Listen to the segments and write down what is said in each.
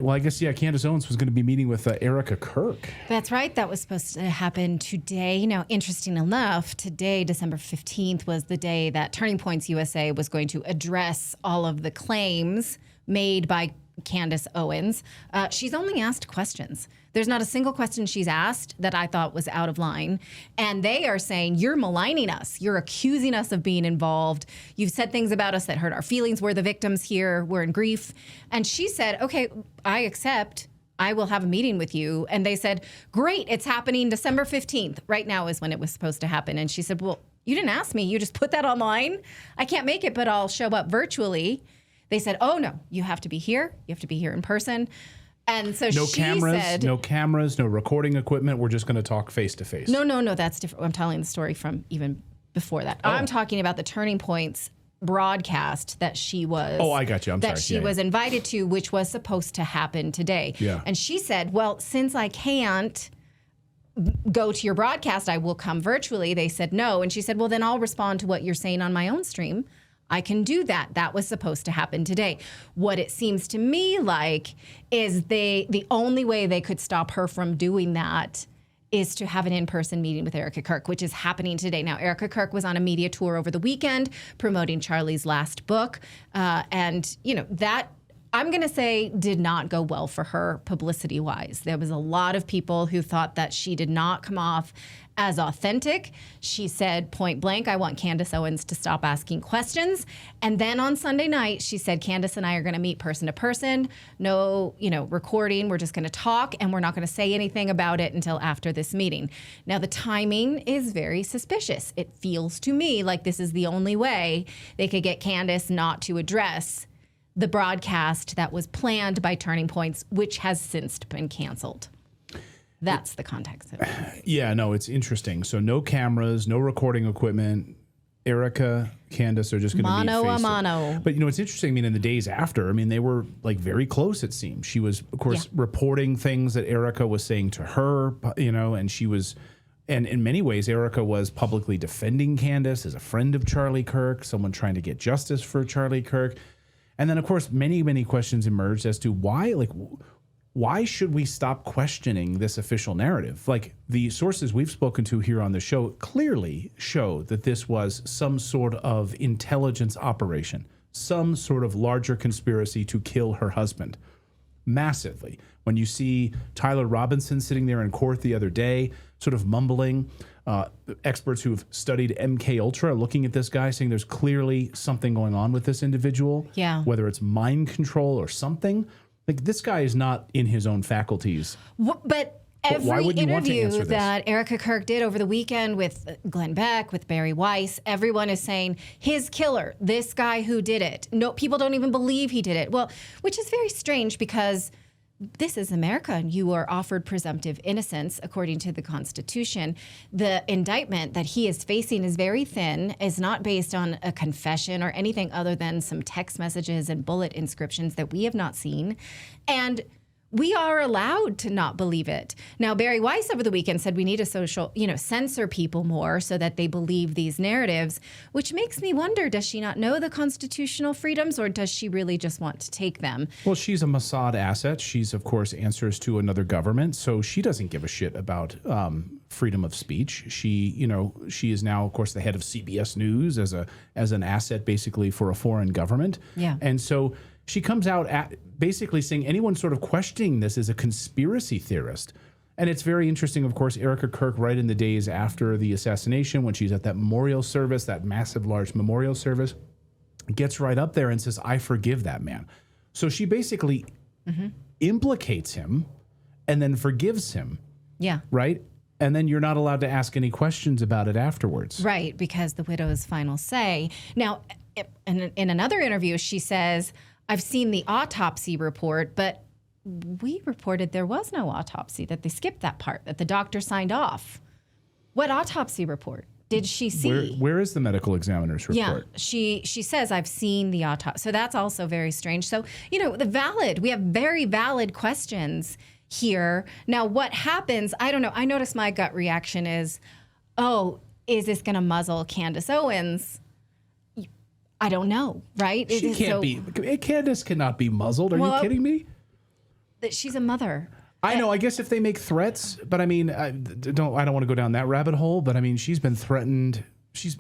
Well, I guess, Candace Owens was going to be meeting with Erika Kirk. That's right. That was supposed to happen today. Now, interesting enough, today, December 15th, was the day that Turning Points USA was going to address all of the claims made by Candace Owens. She's only asked questions. There's not a single question she's asked that I thought was out of line. And they are saying, you're maligning us. You're accusing us of being involved. You've said things about us that hurt our feelings. We're the victims here. We're in grief. And she said, okay, I accept. I will have a meeting with you. And they said, great, it's happening December 15th. Right now is when it was supposed to happen. And she said, well, you didn't ask me. You just put that online. I can't make it, but I'll show up virtually. They said, oh, no, you have to be here. You have to be here in person. And so no she cameras, said... No cameras, no recording equipment. We're just going to talk face-to-face. No, that's different. I'm telling the story from even before that. Oh. I'm talking about the Turning Points broadcast that she was... Oh, I got you. I'm sorry. That she was invited to, which was supposed to happen today. Yeah. And she said, well, since I can't go to your broadcast, I will come virtually. They said no. And she said, well, then I'll respond to what you're saying on my own stream. I can do that. That was supposed to happen today. What it seems to me like is the only way they could stop her from doing that is to have an in-person meeting with Erika Kirk, which is happening today. Now, Erika Kirk was on a media tour over the weekend promoting Charlie's last book. And, that, I'm going to say, did not go well for her publicity-wise. There was a lot of people who thought that she did not come off as authentic. She said point blank, I want Candace Owens to stop asking questions. And then on Sunday night, she said, Candace and I are going to meet person to person. No, recording. We're just going to talk, and we're not going to say anything about it until after this meeting. Now, the timing is very suspicious. It feels to me like this is the only way they could get Candace not to address the broadcast that was planned by Turning Points, which has since been canceled. That's the context of it. Yeah, no, it's interesting. So no cameras, no recording equipment. Erika, Candace are just going to meet mano a face mano. But it's interesting. In the days after, they were very close. It seemed she was, of course, reporting things that Erika was saying to her. And she was, and in many ways, Erika was publicly defending Candace as a friend of Charlie Kirk, someone trying to get justice for Charlie Kirk. And then, of course, many, many questions emerged as to why should we stop questioning this official narrative? The sources we've spoken to here on the show clearly show that this was some sort of intelligence operation, some sort of larger conspiracy to kill her husband. Massively. When you see Tyler Robinson sitting there in court the other day, sort of mumbling, experts who've studied MK Ultra looking at this guy saying there's clearly something going on with this individual. Yeah. Whether it's mind control or something. This guy is not in his own faculties. But every interview that Erika Kirk did over the weekend with Glenn Beck, with Barry Weiss, everyone is saying his killer, this guy who did it. No, people don't even believe he did it. Well, which is very strange because this is America, and you are offered presumptive innocence according to the Constitution. The indictment that he is facing is very thin, is not based on a confession or anything other than some text messages and bullet inscriptions that we have not seen. And we are allowed to not believe it. Now, Barry Weiss over the weekend said we need to censor people more so that they believe these narratives, which makes me wonder, does she not know the constitutional freedoms, or does she really just want to take them? Well, she's a Mossad asset. She's, of course, answers to another government, so she doesn't give a shit about freedom of speech. She is now, of course, the head of CBS News as an asset, basically, for a foreign government. Yeah. And so she comes out basically saying anyone sort of questioning this is a conspiracy theorist. And it's very interesting, of course, Erika Kirk, right in the days after the assassination, when she's at that memorial service, that massive, large memorial service, gets right up there and says, I forgive that man. So she basically implicates him and then forgives him. Yeah. Right? And then you're not allowed to ask any questions about it afterwards. Right, because the widow's final say. Now, in another interview, she says, I've seen the autopsy report, but we reported there was no autopsy, that they skipped that part, that the doctor signed off. What autopsy report did she see? Where is the medical examiner's report? Yeah, she says, I've seen the autopsy. So that's also very strange. So, we have very valid questions here. Now, what happens, I don't know. I noticed my gut reaction is, is this going to muzzle Candace Owens? I don't know, right? She can't be. Candace cannot be muzzled. Are you kidding me? that she's a mother. I know. I guess if they make threats, but I mean, I don't want to go down that rabbit hole. But I mean, she's been threatened. She's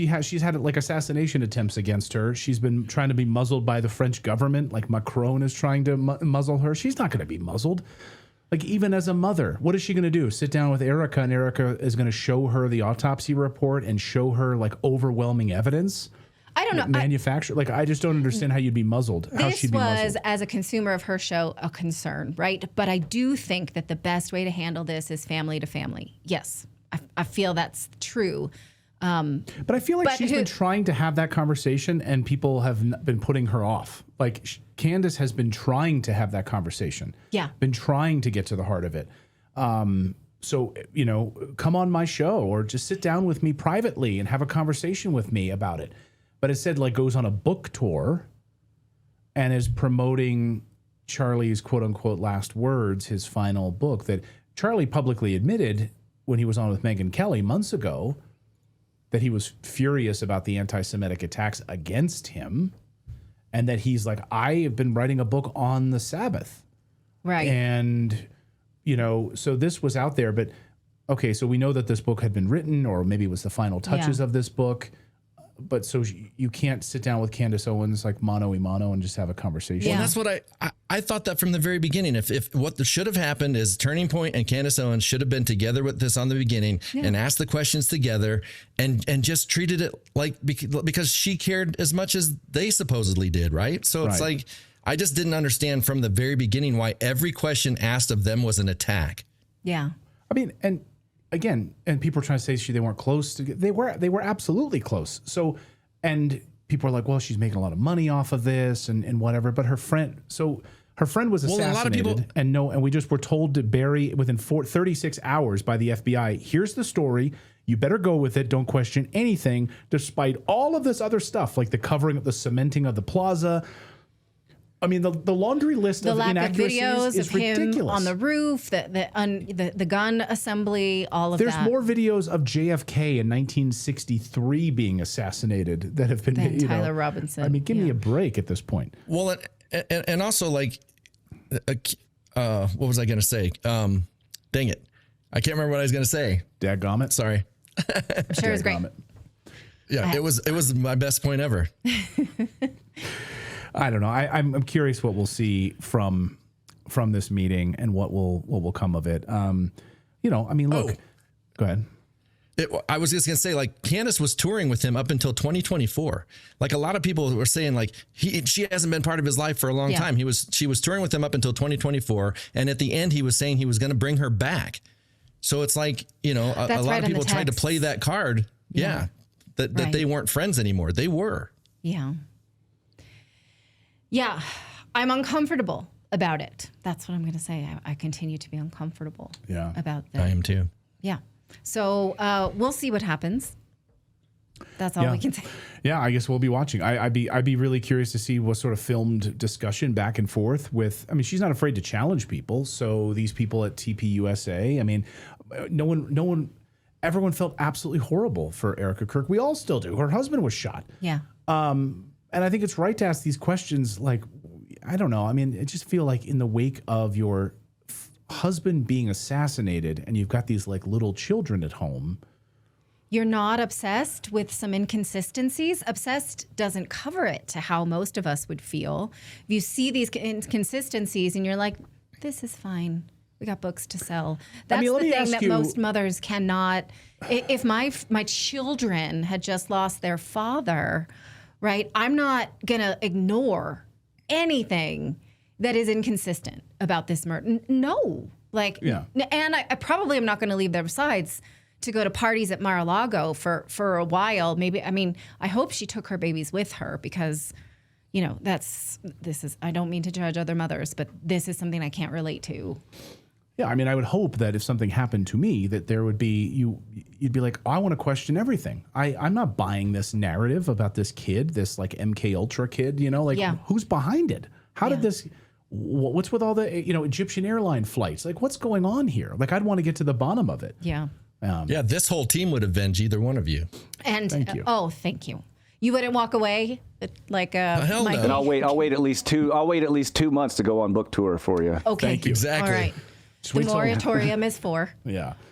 had like assassination attempts against her. She's been trying to be muzzled by the French government. Like Macron is trying to muzzle her. She's not going to be muzzled. Like even as a mother, what is she going to do? Sit down with Erika, and Erika is going to show her the autopsy report and show her like overwhelming evidence. I don't know. Manufactured. Like, I just don't understand how you'd be muzzled. How she'd be muzzled. This was, as a consumer of her show, a concern, right? But I do think that the best way to handle this is family to family. Yes, I feel that's true. But I feel like she's been trying to have that conversation, and people have been putting her off. Like, Candace has been trying to have that conversation. Yeah. Been trying to get to the heart of it. So, you know, come on my show or just sit down with me privately and have a conversation with me about it. But instead, like, goes on a book tour and is promoting Charlie's quote-unquote last words, his final book, that Charlie publicly admitted when he was on with Megyn Kelly months ago that he was furious about the anti-Semitic attacks against him and that he's like, I have been writing a book on the Sabbath. Right. And, you know, so this was out there. But, okay, so we know that this book had been written, or maybe it was the final touches of this book. But so you can't sit down with Candace Owens like mano a mano and just have a conversation. Well, that's what I thought that from the very beginning. If what should have happened is Turning Point and Candace Owens should have been together with this on the beginning and asked the questions together and just treated it like because she cared as much as they supposedly did, right? So it's like I just didn't understand from the very beginning why every question asked of them was an attack. Yeah. I mean, and again, and people are trying to say they weren't close. They were absolutely close. So, and people are like, well, she's making a lot of money off of this and whatever. But her friend was assassinated. Well, a lot of people, and we just were told to bury within 36 hours by the FBI. Here's the story. You better go with it. Don't question anything, despite all of this other stuff, like the covering of the cementing of the plaza. I mean, the laundry list of inaccuracies videos is of ridiculous. him on the roof, the gun assembly, all of that. There's more videos of JFK in 1963 being assassinated that have been than Tyler Robinson. I mean, give me a break at this point. Well, and also like, what was I going to say? Dang it, I can't remember what I was going to say. Dadgummit. Sorry. I'm sure it was great. Yeah, it was my best point ever. I don't know. I'm curious what we'll see from this meeting and what will come of it. You know, I mean, look. Go ahead. I was just going to say, like, Candace was touring with him up until 2024. Like, a lot of people were saying, like, she hasn't been part of his life for a long time. She was touring with him up until 2024. And at the end, he was saying he was going to bring her back. So it's like, you know, a lot of people tried to play that card. Yeah. That they weren't friends anymore. They were. Yeah. Yeah. I'm uncomfortable about it. That's what I'm going to say. I continue to be uncomfortable about that. I am too. Yeah. So we'll see what happens. That's all we can say. Yeah, I guess we'll be watching. I'd be really curious to see what sort of filmed discussion back and forth with. I mean, she's not afraid to challenge people. So these people at TPUSA, I mean, everyone felt absolutely horrible for Erika Kirk. We all still do. Her husband was shot. Yeah. And I think it's right to ask these questions. Like, I don't know. I mean, I just feel like in the wake of your husband being assassinated and you've got these like little children at home. You're not obsessed with some inconsistencies. Obsessed doesn't cover it to how most of us would feel. If you see these inconsistencies and you're like, this is fine. We got books to sell. That's the thing that most mothers cannot. If my children had just lost their father, right, I'm not going to ignore anything that is inconsistent about this murder. No. Like, and I probably am not going to leave their sides to go to parties at Mar-a-Lago for a while. Maybe, I mean, I hope she took her babies with her because, you know, I don't mean to judge other mothers, but this is something I can't relate to. Yeah, I mean, I would hope that if something happened to me, that there would be, you'd be like, oh, I want to question everything. I'm not buying this narrative about this kid, this like MK Ultra kid, you know, like who's behind it? How did this, what's with all the, you know, Egyptian airline flights? Like what's going on here? Like I'd want to get to the bottom of it. Yeah. This whole team would avenge either one of you. And, thank you. Oh, thank you. You wouldn't walk away like hell no. And I'll wait at least 2 months to go on book tour for you. Okay. Thank you. Exactly. All right. The moratorium is 4. Yeah.